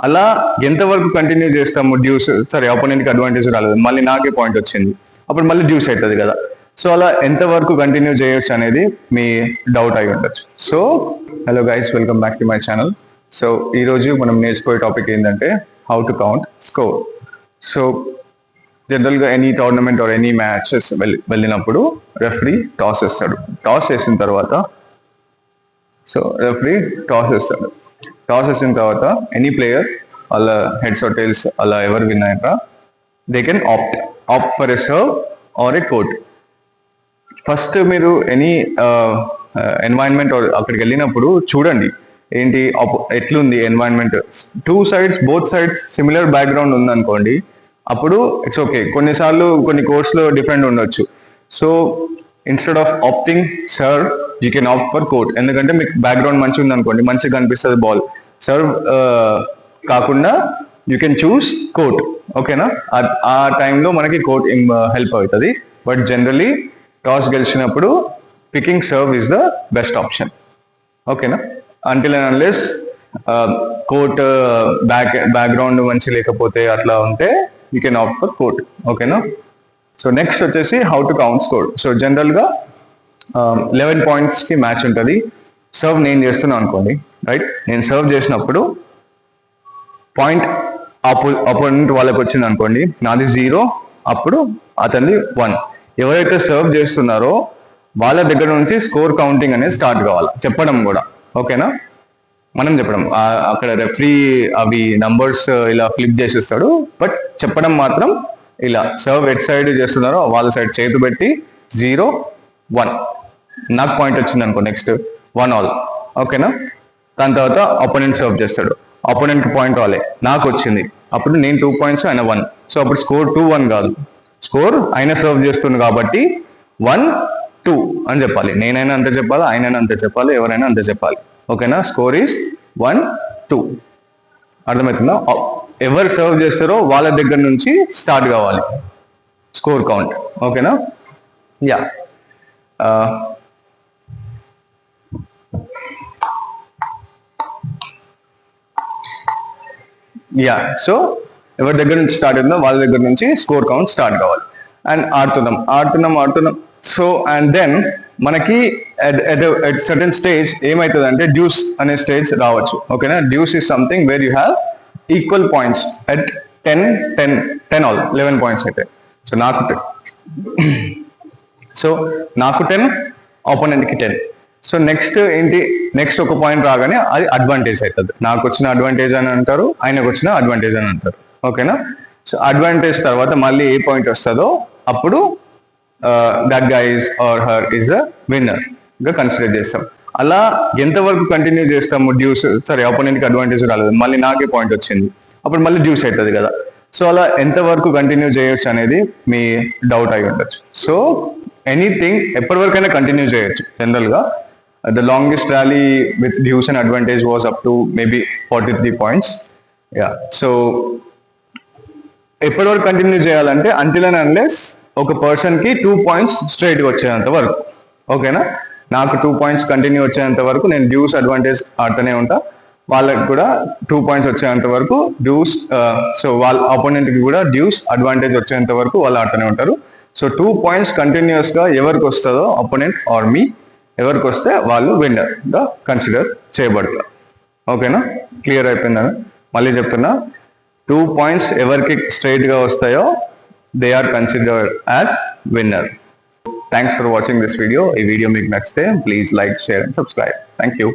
అలా ఎంతవరకు కంటిన్యూ చేస్తాము డ్యూస్, సరే ఆపోనెంట్కి అడ్వాంటేజ్ రాలేదు, మళ్ళీ నాకే పాయింట్ వచ్చింది, అప్పుడు మళ్ళీ డ్యూస్ అవుతుంది కదా. సో అలా ఎంతవరకు కంటిన్యూ చేయొచ్చు అనేది మీ డౌట్ అయి ఉండొచ్చు. So hello guys, welcome back to my channel. So ఈరోజు మనం నేర్చుకునే టాపిక్ ఏంటంటే how to count score. So జనరల్గా any tournament or any matches వెళ్ళినప్పుడు రెఫరీ టాస్ వేస్తాడు. టాస్ వేసిన తర్వాత టాస్ వేసిన తర్వాత ఎనీ ప్లేయర్ వాళ్ళ హెడ్స్ ఆర్ టైల్స్ అలా ఎవరు విన్ అయ్యారా they can opt for a serve or a court. First మీరు ఎనీ ఎన్వైరన్మెంట్ అక్కడికి వెళ్ళినప్పుడు చూడండి ఏంటి ఎట్లుంది environment. Both sides similar background ఉందనుకోండి, అప్పుడు ఇట్స్ ఓకే. కొన్నిసార్లు కొన్ని కోర్ట్స్లో డిఫరెంట్ ఉండొచ్చు. So instead of opting serve you can opt for court. ఎందుకంటే మీకు బ్యాక్గ్రౌండ్ మంచిగా ఉందనుకోండి, మంచిగా కనిపిస్తుంది బాల్, సర్వ్ కాకుండా యూ కెన్ చూస్ కోర్ట్. ఓకేనా, ఆ టైంలో మనకి కోర్ట్ హెల్ప్ అవుతుంది. బట్ జనరలీ టాస్ గెలిచినప్పుడు picking serve is the best option. ఓకేనా, until and unless court background మంచి లేకపోతే అట్లా ఉంటే you can opt for court. ఓకేనా, సో నెక్స్ట్ వచ్చేసి how to count score. So జనరల్గా 11 pointsకి మ్యాచ్ ఉంటుంది. సర్వ్ నేను చేస్తున్నాను అనుకోండి, రైట్. నేను సర్వ్ చేసినప్పుడు పాయింట్ అపోనెంట్ వాళ్ళకి వచ్చింది అనుకోండి, నాది 0, అప్పుడు అతనిది 1. ఎవరైతే సర్వ్ చేస్తున్నారో వాళ్ళ దగ్గర నుంచి స్కోర్ కౌంటింగ్ అనేది స్టార్ట్ కావాలి, చెప్పడం కూడా. ఓకేనా, మనం చెప్పడం, అక్కడ రెఫరీ అవి నంబర్స్ ఇలా ఫ్లిప్ చేసిస్తాడు, బట్ చెప్పడం మాత్రం ఇలా సర్వ్ ఎట్ సైడ్ చేస్తున్నారో వాళ్ళ సైడ్ చేతి పెట్టి 0, 1 నాకు పాయింట్ వచ్చింది అనుకో, నెక్స్ట్ 1 all. ఓకేనా, దాని తర్వాత అపోనెంట్ సర్వ్ చేస్తాడు, అపోనెంట్కి పాయింట్ రాలే, నాకు వచ్చింది, అప్పుడు నేను 2 points ఆయన 1. సో అప్పుడు స్కోర్ 2-1 కాదు, స్కోర్ ఆయన సర్వ్ చేస్తుంది కాబట్టి 1-2 అని చెప్పాలి. నేనైనా అంతే చెప్పాలి, ఆయనైనా అంతే చెప్పాలి, ఎవరైనా అంతే చెప్పాలి. ఓకేనా, స్కోర్ ఈస్ 1-2. అర్థమవుతుందా? ఎవరు సర్వ్ చేస్తారో వాళ్ళ దగ్గర నుంచి స్టార్ట్ కావాలి స్కోర్ కౌంట్. ఓకేనా, యా. సో ఎవరి దగ్గర నుంచి స్టార్ట్ అయిందో వాళ్ళ దగ్గర నుంచి స్కోర్ కౌంట్ స్టార్ట్ కావాలి. అండ్ ఆడుతున్నాం. సో అండ్ దెన్ మనకి ఎట్ సర్టెన్ స్టేజ్ ఏమవుతుంది అంటే డ్యూస్ అనే స్టేజ్ రావచ్చు. ఓకేనా, deuce is something where you have equal points at 10 all 11 points అయితే. సో నాకు 10, ఆపోనెంట్కి 10. సో నెక్స్ట్ ఏంటి, నెక్స్ట్ ఒక పాయింట్ రాగానే అది అడ్వాంటేజ్ అవుతుంది. నాకు వచ్చిన అడ్వాంటేజ్ అని అంటారు, ఆయనకు వచ్చిన అడ్వాంటేజ్ అని అంటారు. ఓకేనా, సో అడ్వాంటేజ్ తర్వాత మళ్ళీ ఏ పాయింట్ వస్తుందో అప్పుడు that guy is or her is a winner గా కన్సిడర్ చేస్తాం. అలా ఎంతవరకు కంటిన్యూ చేస్తాము డ్యూస్, సరే ఆపోనెంట్కి అడ్వాంటేజ్ రాలేదు, మళ్ళీ నాకే పాయింట్ వచ్చింది, అప్పుడు మళ్ళీ డ్యూస్ అవుతుంది కదా. సో అలా ఎంతవరకు కంటిన్యూ చేయొచ్చు అనేది మీ డౌట్ అయి ఉండొచ్చు. సో ఎనీథింగ్ ఎప్పటి వరకైనా కంటిన్యూ చేయొచ్చు. జనరల్గా the longest rally with deuce and advantage was up to maybe 43 points. Yeah, so ఎప్పటి వరకు కంటిన్యూ చేయాలంటే అంటిల్ అండ్ అన్లెస్ ఒక పర్సన్కి 2 points స్ట్రైట్గా వచ్చేంత వరకు. ఓకేనా, నాకు 2 points కంటిన్యూ వచ్చేంత వరకు నేను డ్యూస్ అడ్వాంటేజ్ ఆడుతూనే ఉంటా, వాళ్ళకి కూడా 2 points వచ్చేంత వరకు డ్యూస్, సో వాళ్ళ ఆపోనెంట్కి కూడా డ్యూస్ అడ్వాంటేజ్ వచ్చేంత వరకు వాళ్ళు ఆడుతూనే ఉంటారు. సో 2 points కంటిన్యూస్గా ఎవరికి వస్తుందో అపోనెంట్ ఆర్ మీ, ఎవరికి వస్తే వాళ్ళు విన్నర్గా కన్సిడర్ చేయబడతారు. ఓకేనా, క్లియర్ అయిపోయిందని మళ్ళీ చెప్తున్నా, 2 points ఎవరికి స్ట్రైట్గా వస్తాయో they are considered as winner. Thanks for watching this video. ఈ వీడియో మీకు నచ్చితే please like, share and subscribe. Thank you.